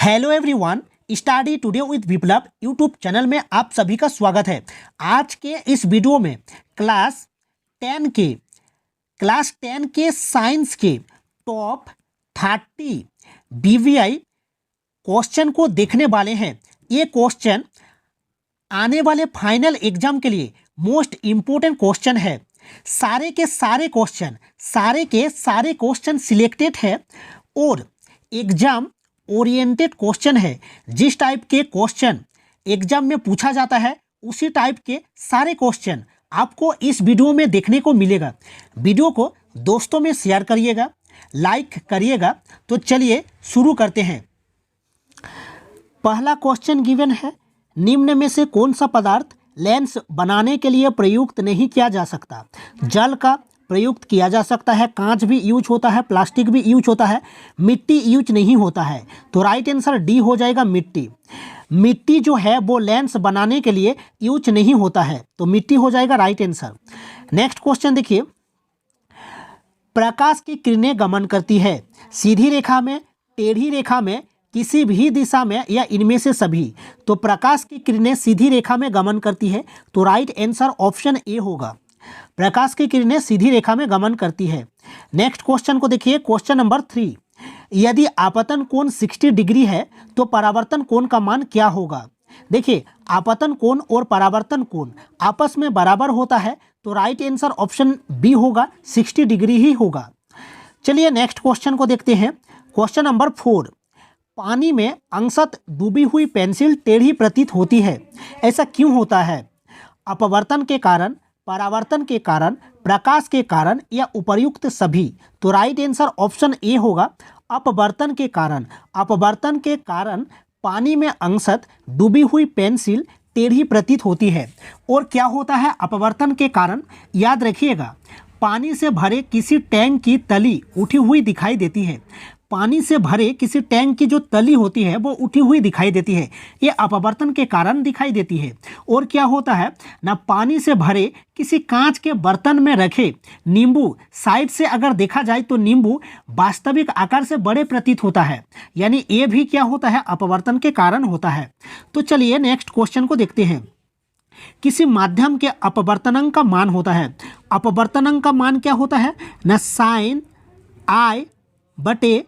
Hello everyone, study today with Viplav YouTube channel में आप सभी का स्वागत है। आज के इस वीडियो में क्लास 10 के साइंस के टॉप 30 बीवीआई क्वेश्चन को देखने वाले हैं। ये क्वेश्चन आने वाले फाइनल एग्जाम के लिए मोस्ट इम्पोर्टेंट क्वेश्चन है। सारे के सारे क्वेश्चन सिलेक्टेड है और एग्जाम ओरिएंटेड क्वेश्चन है। जिस टाइप के क्वेश्चन एग्जाम में पूछा जाता है उसी टाइप के सारे क्वेश्चन आपको इस वीडियो में देखने को मिलेगा। वीडियो को दोस्तों में शेयर करिएगा, लाइक करिएगा। तो चलिए शुरू करते हैं। पहला क्वेश्चन गिवन है, निम्न में से कौन सा पदार्थ लेंस बनाने के लिए प्रयुक्त नहीं किया जा सकता? जल का प्रयुक्त किया जा सकता है, कांच भी यूज होता है, प्लास्टिक भी यूज होता है, मिट्टी यूज नहीं होता है। तो राइट आंसर डी हो जाएगा मिट्टी। मिट्टी जो है वो लेंस बनाने के लिए यूज नहीं होता है, तो मिट्टी हो जाएगा राइट आंसर। नेक्स्ट क्वेश्चन देखिए, प्रकाश की किरणें गमन करती है सीधी रेखा में, टेढ़ी रेखा में, किसी भी दिशा में या इनमें से सभी। तो प्रकाश की किरणें सीधी रेखा में गमन करती है, तो राइट आंसर ऑप्शन ए होगा। प्रकाश की किरणें सीधी रेखा में गमन करती है। नेक्स्ट क्वेश्चन को देखिए, क्वेश्चन नंबर 3, यदि आपतन कोण 60 डिग्री है तो परावर्तन कोण का मान क्या होगा? देखिए, आपतन कोण और परावर्तन कोण आपस में बराबर होता है, तो राइट आंसर ऑप्शन बी होगा, 60 डिग्री ही होगा। चलिए नेक्स्ट क्वेश्चन को देखते हैं। क्वेश्चन नंबर 4, पानी में अंशतः डूबी हुई पेंसिल टेढ़ी प्रतीत होती है, ऐसा क्यों होता है? अपवर्तन के कारण, परावर्तन के कारण, प्रकाश के कारण या उपर्युक्त सभी। तो राइट आंसर ऑप्शन ए होगा, अपवर्तन के कारण। अपवर्तन के कारण पानी में अंशतः डूबी हुई पेंसिल टेढ़ी प्रतीत होती है। और क्या होता है अपवर्तन के कारण? याद रखिएगा, पानी से भरे किसी टैंक की तली उठी हुई दिखाई देती है। पानी से भरे किसी टैंक की जो तली होती है वो उठी हुई दिखाई देती है, ये अपवर्तन के कारण दिखाई देती है। और क्या होता है ना, पानी से भरे किसी कांच के बर्तन में रखे नींबू, साइड से अगर देखा जाए तो नींबू वास्तविक आकार से बड़े प्रतीत होता है, यानी ये भी क्या होता है, अपवर्तन के कारण होता है। तो चलिए नेक्स्ट क्वेश्चन को देखते हैं। किसी माध्यम के अपवर्तनांक का मान होता है। अपवर्तनांक का मान क्या होता है ना, साइन आई बटे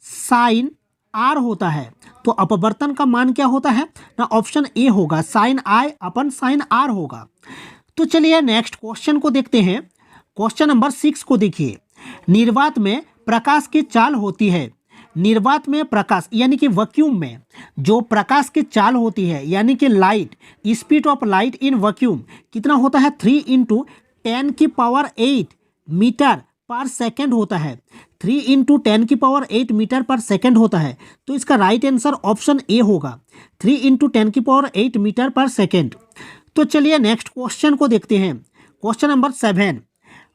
साइन आर होता है। तो अपवर्तन का मान क्या होता है ना, ऑप्शन ए होगा, sine I upon sine R होगा। तो चलिए नेक्स्ट क्वेश्चन को देखते हैं। क्वेश्चन नंबर 6 को देखिए, निर्वात में प्रकाश की चाल होती है। निर्वात में प्रकाश यानी कि वैक्यूम में जो प्रकाश की चाल होती है, यानी कि light, speed of light in vacuum कितना होता है, 3 × 10⁸ मीटर पर सेकेंड होता है। 3 × 10⁸ मीटर पर सेकेंड होता है। तो इसका राइट आंसर ऑप्शन ए होगा, 3 × 10⁸ मीटर पर सेकेंड। तो चलिए नेक्स्ट क्वेश्चन को देखते हैं। क्वेश्चन नंबर 7,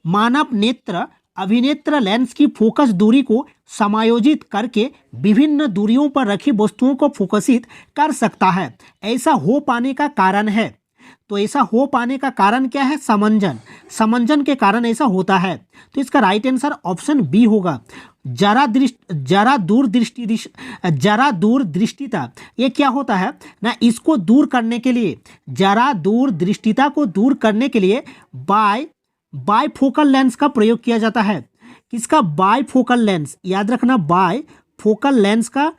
मानव नेत्र अभिनेत्र लेंस की फोकस दूरी को समायोजित करके विभिन्न दूरियों पर रखी वस्तुओं को फोकसित कर सकता है, ऐसा हो पाने का कारण है। तो ऐसा हो पाने का कारण क्या है, समंजन। समंजन के कारण ऐसा होता है। तो इसका राइट आंसर ऑप्शन बी होगा, जरा दूरदृष्टिता। ये क्या होता है ना, इसको दूर करने के लिए, जरा दूरदृष्टिता को दूर करने के लिए बायफोकल लेंस का प्रयोग किया जाता है। किसका? Bifocal lens. याद रखना, बायफोकल लेंस का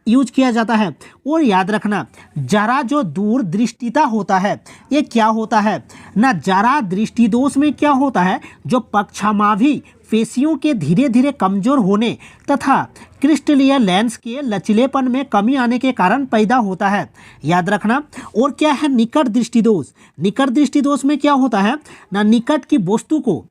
यूज किया जाता है। और याद रखना, जरा जो दूरदृष्टिता होता है ये क्या होता है ना, जरा दृष्टिदोष में क्या होता है, जो पक्षामाभी पेशियों के धीरे धीरे कमजोर होने तथा क्रिस्टलीय लेंस के लचीलेपन में कमी आने के कारण पैदा होता है। याद रखना। और क्या है, निकट दृष्टिदोष। निकट दृष्टिदोष में क्या होता है ना, निकट की वस्तु को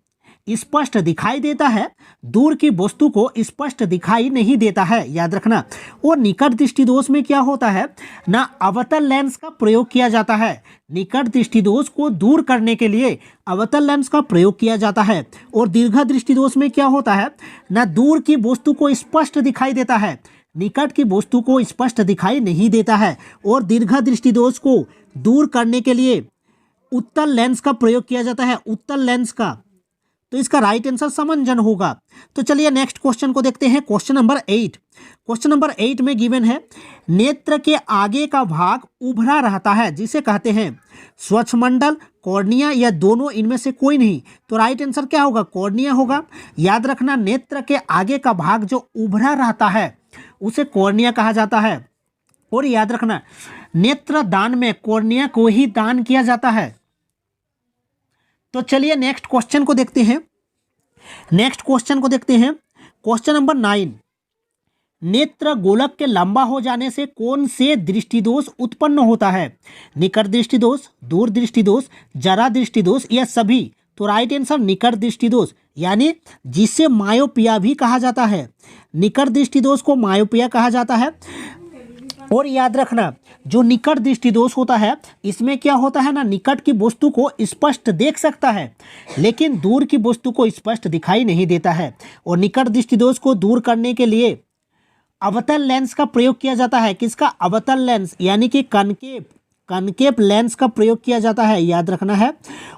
स्पष्ट दिखाई देता है, दूर की वस्तु को स्पष्ट दिखाई नहीं देता है। याद रखना। और निकट दृष्टिदोष में क्या होता है ना, अवतल लेंस का प्रयोग किया जाता है। निकट दृष्टिदोष को दूर करने के लिए अवतल लेंस का प्रयोग किया जाता है। और दीर्घ दृष्टिदोष में क्या होता है ना, दूर की वस्तु को स्पष्ट दिखाई देता है, निकट की वस्तु को स्पष्ट दिखाई नहीं देता है। और दीर्घ दृष्टिदोष को दूर करने के लिए उत्तल लेंस का प्रयोग किया जाता है। उत्तल लेंस का तो इसका राइट आंसर समंजन होगा। तो चलिए नेक्स्ट क्वेश्चन को देखते हैं। Question number 8। क्वेश्चन नंबर 8 में गिवन है नेत्र के आगे का भाग उभरा रहता है जिसे कहते हैं स्वच्छमंडल, कॉर्निया या दोनों इनमें से कोई नहीं। तो राइट आंसर क्या होगा? कॉर्निया होगा। याद रखना नेत्र के आगे का भाग जो उभरा रहता है उसे कॉर्निया कहा जाता है। और याद रखना नेत्र दान में कॉर्निया को ही दान किया जाता है। तो चलिए नेक्स्ट क्वेश्चन को देखते हैं। नेक्स्ट क्वेश्चन को देखते हैं। Question number 9। नेत्र गोलक के लंबा हो जाने से कौन से दृष्टिदोष उत्पन्न होता है? निकट दृष्टि दोष, दूर दृष्टि दोष, जरा दृष्टि दोष या सभी? तो राइट आंसर निकट दृष्टि दोष, यानी जिसे मायोपिया भी कहा जाता है। निकट दृष्टि दोष को मायोपिया कहा जाता है। और याद रखना जो निकट दृष्टि दोष होता है इसमें क्या होता है ना, निकट की वस्तु को स्पष्ट देख सकता है लेकिन दूर की वस्तु को स्पष्ट दिखाई नहीं देता है। और निकट दृष्टि दोष को दूर करने के लिए अवतल लेंस का प्रयोग किया जाता है। किसका? अवतल लेंस, यानी कि कनकेव लेंस का प्रयोग किया जाता है, याद रखना है।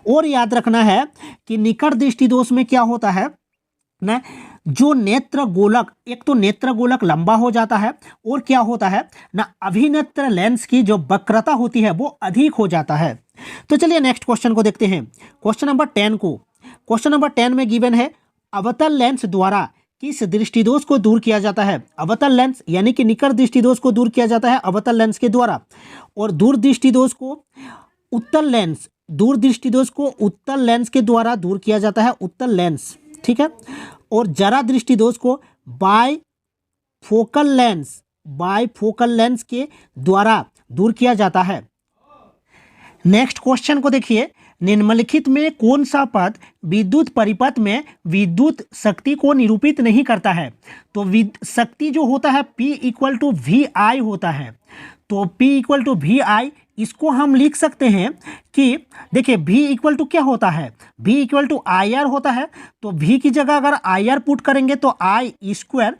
और याद रखना है कि निकट दृष्टि दोष में क्या होता है ना, जो नेत्र गोलक, एक तो नेत्र गोलक लंबा हो जाता है और क्या होता है ना, अभिनेत्र लेंस की जो वक्रता होती है वो अधिक हो जाता है। तो चलिए नेक्स्ट क्वेश्चन को देखते हैं। क्वेश्चन नंबर 10 को। क्वेश्चन नंबर 10 में गिवन है अवतल लेंस द्वारा किस दृष्टिदोष को दूर किया जाता है? अवतल लेंस यानी कि निकट दृष्टिदोष को दूर किया जाता है अवतल लेंस के द्वारा। और दूर दृष्टिदोष को उत्तल लेंस, दूर दृष्टिदोष को उत्तल लेंस के द्वारा दूर किया जाता है, उत्तल लेंस, ठीक है। और जरा दृष्टिदोष को बायफोकल लेंस के द्वारा दूर किया जाता है। नेक्स्ट क्वेश्चन को देखिए। निम्नलिखित में कौन सा पद विद्युत परिपथ में विद्युत शक्ति को निरूपित नहीं करता है? तो शक्ति जो होता है P = VI होता है। तो P = VI इसको हम लिख सकते हैं कि देखिए V क्या होता है? V = IR होता है। तो V की जगह अगर IR पुट करेंगे तो I²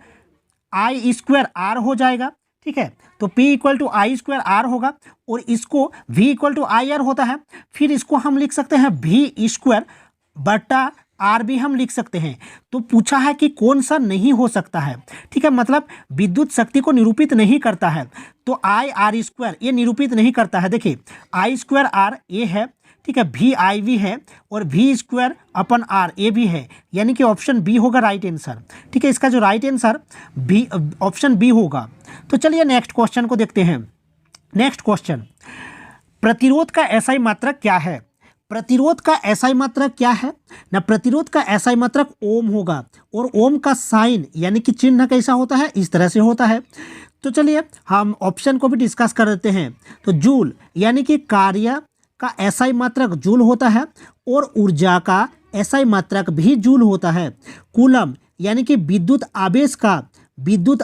R हो जाएगा, ठीक है। तो P = I² R होगा। और इसको V = IR होता है, फिर इसको हम लिख सकते हैं V² R भी हम लिख सकते हैं। तो पूछा है कि कौन सा नहीं हो सकता है, ठीक है, मतलब विद्युत शक्ति को निरूपित नहीं करता है। तो IR² ये निरूपित नहीं करता है। देखिए I² R ये है, ठीक है, VIV है और V² R ये भी है, यानी कि ऑप्शन बी होगा राइट आंसर, ठीक है। इसका जो right answer B, option B होगा। तो चलिए नेक्स्ट क्वेश्चन को देखते हैं। नेक्स्ट क्वेश्चन, प्रतिरोध का एसआई मात्रक क्या है? प्रतिरोध का एसआई मात्रक क्या है ना, प्रतिरोध का एसआई मात्रक ओम होगा। और ओम का साइन यानी कि चिन्ह कैसा होता है? इस तरह से होता है। तो चलिए हम ऑप्शन को भी डिस्कस कर देते हैं। तो जूल यानी कि कार्य का एसआई मात्रक जूल होता है और ऊर्जा का एसआई मात्रक भी जूल होता है। कूलम यानी कि विद्युत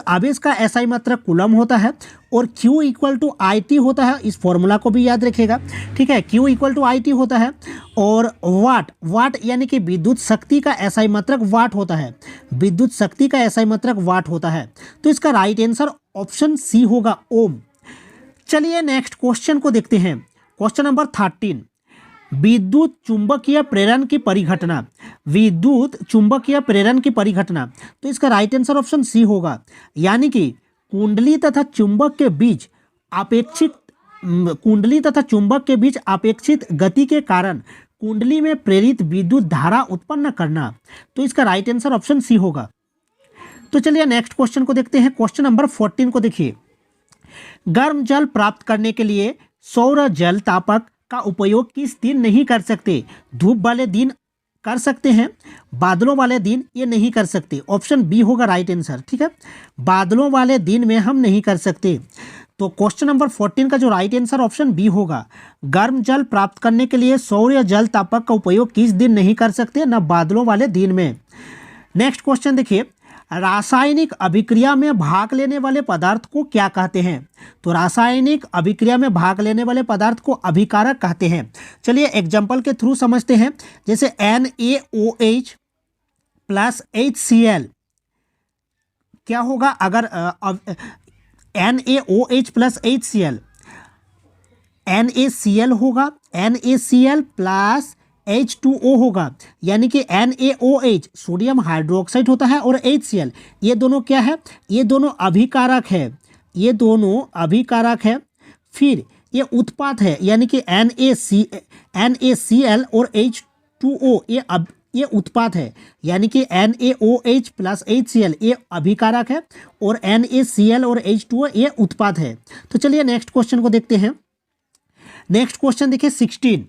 आवेश का एसआई मात्रक कूलम होता है। और Q = IT होता है, इस फॉर्मूला को भी याद रखिएगा, ठीक है। Q = IT होता है। और वाट यानी कि विद्युत शक्ति का एसआई मात्रक वाट होता है, विद्युत शक्ति का एसआई मात्रक वाट होता है। तो इसका राइट आंसर ऑप्शन सी होगा, ओम। चलिए नेक्स्ट क्वेश्चन को देखते हैं। क्वेश्चन नंबर 13, विद्युत चुंबकीय प्रेरण की परिघटना। विद्युत चुंबकीय प्रेरण की परिघटना, तो इसका राइट आंसर ऑप्शन सी होगा, यानी कि कुंडली तथा चुंबक के बीच अपेक्षित गति के कारण कुंडली में प्रेरित विद्युत धारा उत्पन्न करना। तो इसका राइट आंसर ऑप्शन सी होगा। तो चलिए नेक्स्ट क्वेश्चन को देखते हैं। क्वेश्चन नंबर 14 को देखिए। गर्म जल प्राप्त करने के लिए सौर जल तापक का उपयोग किस दिन नहीं कर सकते? धूप वाले दिन कर सकते हैं, बादलों वाले दिन ये नहीं कर सकते। ऑप्शन बी होगा राइट आंसर, ठीक है। बादलों वाले दिन में हम नहीं कर सकते। तो क्वेश्चन नंबर 14 का जो राइट आंसर ऑप्शन बी होगा। गर्म जल प्राप्त करने के लिए सौर जल तापक का उपयोग किस दिन नहीं कर सकते? ना बादलों वाले दिन में। नेक्स्ट क्वेश्चन देखिए, रासायनिक अभिक्रिया में भाग लेने वाले पदार्थ को क्या कहते हैं? तो रासायनिक अभिक्रिया में भाग लेने वाले पदार्थ को अभिकारक कहते हैं। चलिए एग्जांपल के थ्रू समझते हैं। जैसे NaOH + HCl क्या होगा? अगर NaOH + HCl NaCl होगा, NaCl + H2O होगा, यानी कि NaOH सोडियम हाइड्रोक्साइड होता है, और HCl ये दोनों क्या है, ये दोनों अभिकारक है, ये दोनों अभिकारक है। फिर ये उत्पाद है, यानी कि NaCl और H2O ये उत्पाद है, यानी कि NaOH प्लस HCl ये अभिकारक है, और NaCl और H2O ये उत्पाद है। तो चलिए नेक्स्ट क्वेश्चन को देखते हैं। नेक्स्ट क्वेश्चन देखिए 16।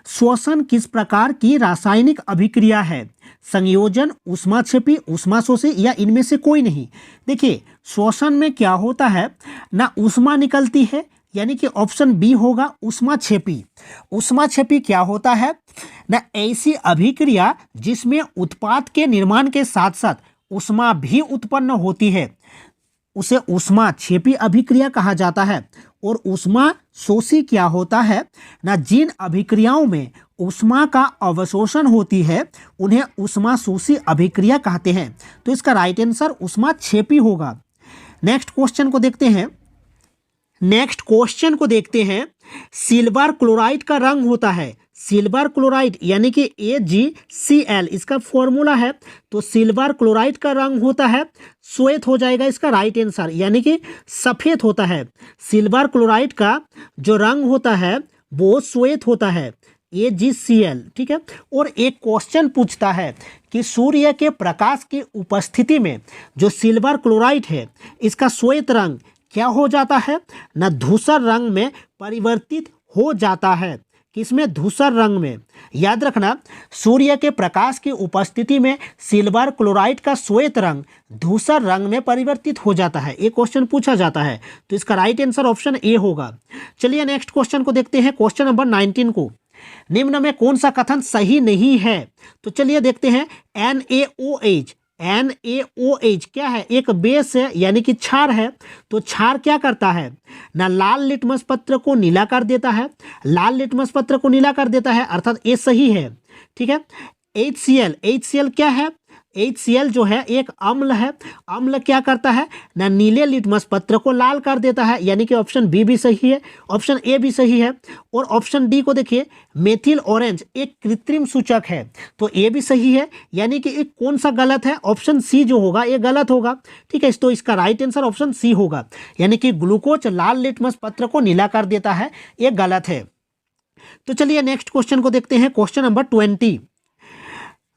श्वसन किस प्रकार की रासायनिक अभिक्रिया है? संयोजन, ऊष्माक्षेपी, ऊष्माशोषी या इनमें से कोई नहीं। देखिए श्वसन में क्या होता है ना, ऊष्मा निकलती है, यानी कि ऑप्शन बी होगा ऊष्माक्षेपी। ऊष्माक्षेपी क्या होता है ना, ऐसी अभिक्रिया जिसमें उत्पाद के निर्माण के साथ साथ ऊष्मा भी उत्पन्न होती है, उसे ऊष्माक्षेपी अभिक्रिया कहा जाता है। और ऊष्मा शोषी क्या होता है ना, जिन अभिक्रियाओं में ऊष्मा का अवशोषण होती है उन्हें ऊष्मा शोषी अभिक्रिया कहते हैं। तो इसका राइट आंसर ऊष्माक्षेपी होगा। नेक्स्ट क्वेश्चन को देखते हैं। नेक्स्ट क्वेश्चन को देखते हैं। सिल्वर क्लोराइड का रंग होता है, सिल्वर क्लोराइड यानी कि AgCl इसका फॉर्मूला है। तो सिल्वर क्लोराइड का रंग होता है श्वेत, हो जाएगा इसका राइट आंसर, यानी कि सफेद होता है। सिल्वर क्लोराइड का जो रंग होता है वो श्वेत होता है, AgCl, ठीक है। और एक क्वेश्चन पूछता है कि सूर्य के प्रकाश की उपस्थिति में जो सिल्वर क्लोराइड है इसका श्वेत रंग क्या हो जाता है ना, धूसर रंग में परिवर्तित हो जाता है। किसमें? धूसर रंग में। याद रखना, सूर्य के प्रकाश की उपस्थिति में सिल्वर क्लोराइड का श्वेत रंग धूसर रंग में परिवर्तित हो जाता है। ये क्वेश्चन पूछा जाता है, तो इसका राइट आंसर ऑप्शन ए होगा। चलिए नेक्स्ट क्वेश्चन को देखते हैं, क्वेश्चन नंबर 19 को। निम्न में कौन सा कथन सही नहीं है? तो चलिए देखते हैं। NaOH क्या है? एक बेस है, यानी कि क्षार है। तो क्षार क्या करता है ना, लाल लिटमस पत्र को नीला कर देता है, लाल लिटमस पत्र को नीला कर देता है, अर्थात ये सही है, ठीक है। HCl क्या है? HCl जो है एक अम्ल है, अम्ल क्या करता है ना, नीले लिटमस पत्र को लाल कर देता है, यानी कि ऑप्शन बी भी सही है, ऑप्शन ए भी सही है। और ऑप्शन डी को देखिए, मेथिल ऑरेंज एक कृत्रिम सूचक है, तो ए भी सही है, यानी कि एक कौन सा गलत है? ऑप्शन सी जो होगा ये गलत होगा, ठीक है। तो इसका राइट आंसर ऑप्शन सी होगा, यानी कि ग्लूकोज लाल लिटमस पत्र को नीला कर देता है, ये गलत है। तो चलिए नेक्स्ट क्वेश्चन को देखते हैं, क्वेश्चन नंबर 20।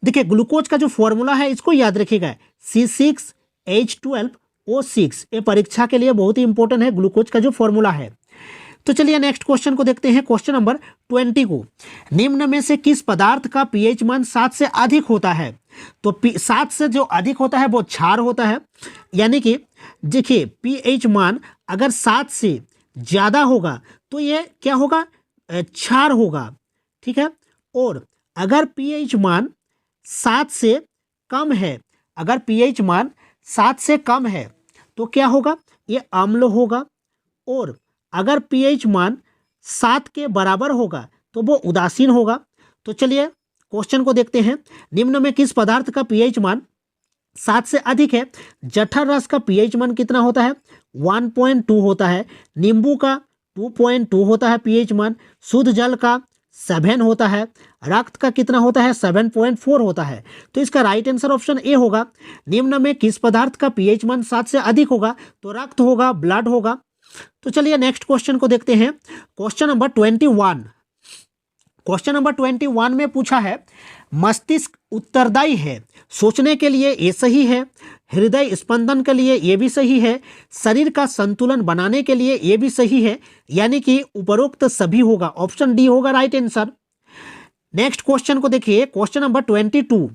देखिए ग्लूकोज का जो फॉर्मूला है इसको याद रखिएगा, C6H12O6। ये परीक्षा के लिए बहुत ही इंपॉर्टेंट है, ग्लूकोज का जो फॉर्मूला है। तो चलिए नेक्स्ट क्वेश्चन को देखते हैं, क्वेश्चन नंबर 20 को। निम्न में से किस पदार्थ का pH मान 7 से अधिक होता है? तो 7 से जो अधिक होता है वो क्षार होता है, यानी कि देखिए pH मान अगर 7 से ज़्यादा होगा तो ये क्या होगा? क्षार होगा, ठीक है। और अगर pH मान 7 से कम है, अगर pH मान 7 से कम है तो क्या होगा? ये अम्ल होगा। और अगर pH मान 7 के बराबर होगा तो वो उदासीन होगा। तो चलिए क्वेश्चन को देखते हैं। निम्न में किस पदार्थ का pH मान 7 से अधिक है? जठर रस का pH मान कितना होता है? 1.2 होता है। नींबू का 2.2 होता है pH मान। शुद्ध जल का 7 होता है। रक्त का कितना होता है? 7.4 होता है। तो इसका राइट आंसर ऑप्शन ए होगा। निम्न में किस पदार्थ का pH मान 7 से अधिक होगा? तो रक्त होगा, ब्लड होगा। तो चलिए नेक्स्ट क्वेश्चन को देखते हैं, क्वेश्चन नंबर 21। क्वेश्चन नंबर 21 में पूछा है, मस्तिष्क उत्तरदायी है सोचने के लिए, ये सही है। हृदय स्पंदन के लिए ये भी सही है। शरीर का संतुलन बनाने के लिए ये भी सही है, यानी कि उपरोक्त सभी होगा, ऑप्शन डी होगा राइट आंसर। नेक्स्ट क्वेश्चन को देखिए, क्वेश्चन नंबर 22।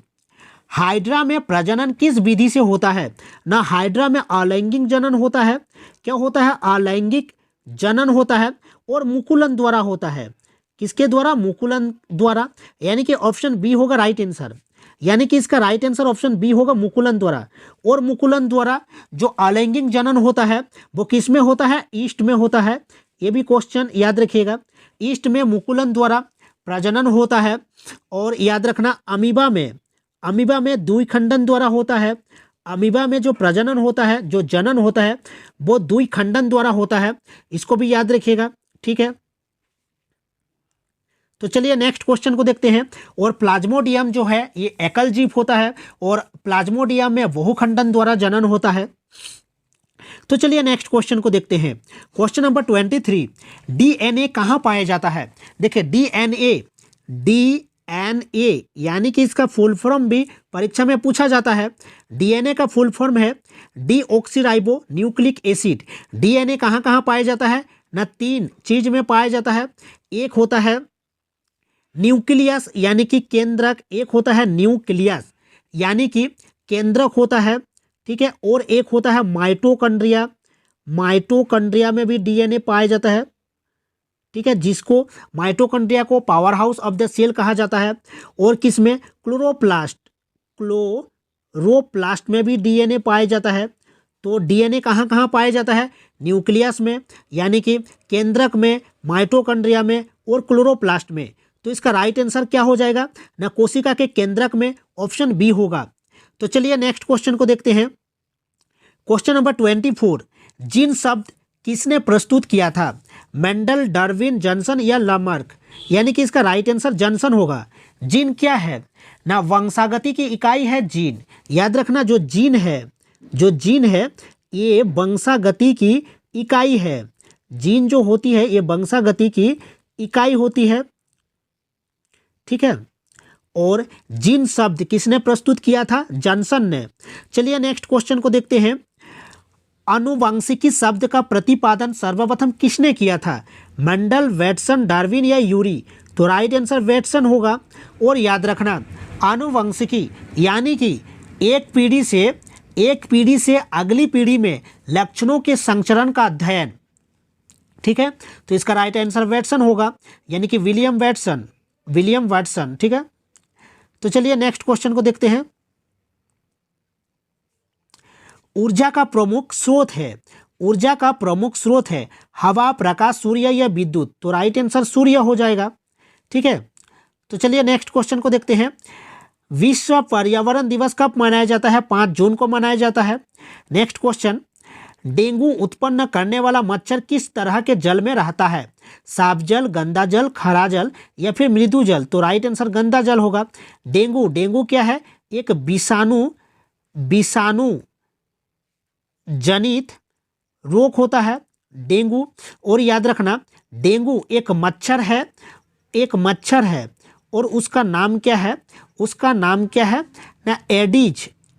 हाइड्रा में प्रजनन किस विधि से होता है? ना हाइड्रा में अलैंगिक जनन होता है। क्या होता है? अलैंगिक जनन होता है। और मुकुलन द्वारा होता है। किसके द्वारा? मुकुलन द्वारा, यानी कि ऑप्शन बी होगा राइट आंसर, यानी कि इसका राइट आंसर ऑप्शन बी होगा, मुकुलन द्वारा। और मुकुलन द्वारा जो अलैंगिक जनन होता है वो किस में होता है? ईस्ट में होता है। ये भी क्वेश्चन याद रखिएगा, ईस्ट में मुकुलन द्वारा प्रजनन होता है। और याद रखना, अमीबा में द्विखंडन द्वारा होता है। अमीबा में जो प्रजनन होता है, जो जनन होता है वो द्विखंडन द्वारा होता है, इसको भी याद रखिएगा, ठीक है। तो चलिए नेक्स्ट क्वेश्चन को देखते हैं। और प्लाज्मोडियम जो है ये एकल जीव होता है और प्लाज्मोडियम में बहुखंडन द्वारा जनन होता है। तो चलिए नेक्स्ट क्वेश्चन को देखते हैं। क्वेश्चन नंबर 23, डीएनए कहाँ पाया जाता है? देखिए डीएनए यानी कि इसका फुल फॉर्म भी परीक्षा में पूछा जाता है। डीएनए का फुल फॉर्म है डीऑक्सीराइबो न्यूक्लिक एसिड। डीएनए कहाँ कहाँ पाया जाता है ना? 3 चीज में पाया जाता है। एक होता है न्यूक्लियस यानी कि केंद्रक, एक होता है न्यूक्लियस यानी कि केंद्रक होता है, ठीक है, और एक होता है माइटोकॉन्ड्रिया। माइटोकॉन्ड्रिया में भी डीएनए पाया जाता है, ठीक है, जिसको माइटोकॉन्ड्रिया को powerhouse of the cell कहा जाता है। और किसमें? क्लोरोप्लास्ट में भी डीएनए पाया जाता है। तो डीएनए कहाँ कहाँ पाया जाता है? न्यूक्लियस में यानी कि केंद्रक में, माइटोकॉन्ड्रिया में और क्लोरोप्लास्ट में। तो इसका राइट आंसर क्या हो जाएगा ना? कोशिका के केंद्रक में, ऑप्शन बी होगा। तो चलिए नेक्स्ट क्वेश्चन को देखते हैं। क्वेश्चन नंबर 24, जीन शब्द किसने प्रस्तुत किया था? मेंडल, डार्विन, जॉनसन या लामार्क? यानी कि इसका राइट आंसर जॉनसन होगा। जीन क्या है ना? वंशागति की इकाई है जीन। याद रखना जो जीन है ये वंशागति की इकाई है। जीन जो होती है ये वंशागति की इकाई होती है, ठीक है। और जीन शब्द किसने प्रस्तुत किया था? जॉनसन ने। चलिए नेक्स्ट क्वेश्चन को देखते हैं। आनुवंशिकी शब्द का प्रतिपादन सर्वप्रथम किसने किया था? मेंडल, वैटसन, डार्विन या यूरी? तो राइट आंसर वैटसन होगा। और याद रखना आनुवंशिकी यानी कि एक पीढ़ी से अगली पीढ़ी में लक्षणों के संचरण का अध्ययन, ठीक है। तो इसका राइट आंसर वैटसन होगा यानी कि विलियम वाटसन, ठीक है। तो चलिए नेक्स्ट क्वेश्चन को देखते हैं। ऊर्जा का प्रमुख स्रोत है हवा, प्रकाश, सूर्य या विद्युत? तो राइट आंसर सूर्य हो जाएगा, ठीक है। तो चलिए नेक्स्ट क्वेश्चन को देखते हैं। विश्व पर्यावरण दिवस कब मनाया जाता है? 5 जून को मनाया जाता है। नेक्स्ट क्वेश्चन, डेंगू उत्पन्न करने वाला मच्छर किस तरह के जल में रहता है? साफ जल, गंदा जल, खरा जल या फिर मृदु जल? तो राइट आंसर गंदा जल होगा। डेंगू क्या है? एक विषाणु जनित रोग होता है डेंगू। और याद रखना डेंगू एक मच्छर है और उसका नाम क्या है? ना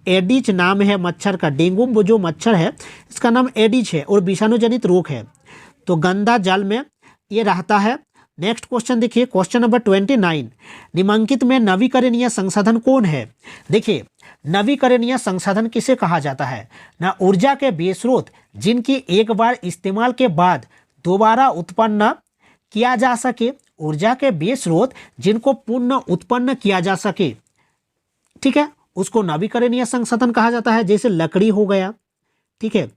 एडिज नाम है मच्छर का। डेंगू वो जो मच्छर है इसका नाम एडिज है और विषाणु जनित रोग है। तो गंदा जल में ये रहता है। नेक्स्ट क्वेश्चन देखिए, क्वेश्चन नंबर 29, निम्नलिखित में नवीकरणीय संसाधन कौन है? देखिए नवीकरणीय संसाधन किसे कहा जाता है ना? ऊर्जा के वे स्रोत जिनकी एक बार इस्तेमाल के बाद दोबारा उत्पन्न किया जा सके। ऊर्जा के वे स्रोत जिनको पुनः उत्पन्न किया जा सके, ठीक है, उसको नवीकरणीय संसाधन कहा जाता है। जैसे लकड़ी हो गया, ठीक है,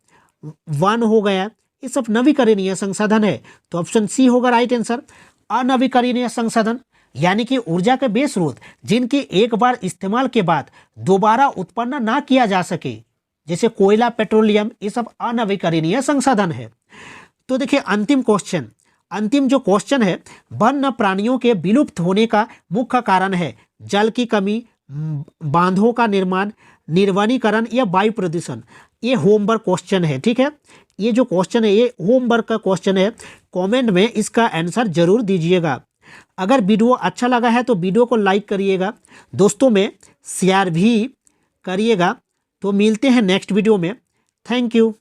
वन हो गया, ये सब नवीकरणीय संसाधन है। तो ऑप्शन सी होगा राइट आंसर। अनवीकरणीय संसाधन यानी कि ऊर्जा के वे स्रोत जिनके एक बार इस्तेमाल के बाद दोबारा उत्पन्न ना किया जा सके, जैसे कोयला, पेट्रोलियम, ये सब अनवीकरणीय संसाधन है। तो देखिए अंतिम जो क्वेश्चन है, वन्य प्राणियों के विलुप्त होने का मुख्य कारण है जल की कमी, बांधों का निर्माण, निर्वनीकरण या वायु प्रदूषण। ये होमवर्क क्वेश्चन है, ठीक है। ये जो क्वेश्चन है ये होमवर्क का क्वेश्चन है। कमेंट में इसका आंसर जरूर दीजिएगा। अगर वीडियो अच्छा लगा है तो वीडियो को लाइक करिएगा, दोस्तों में शेयर भी करिएगा। तो मिलते हैं नेक्स्ट वीडियो में। Thank you.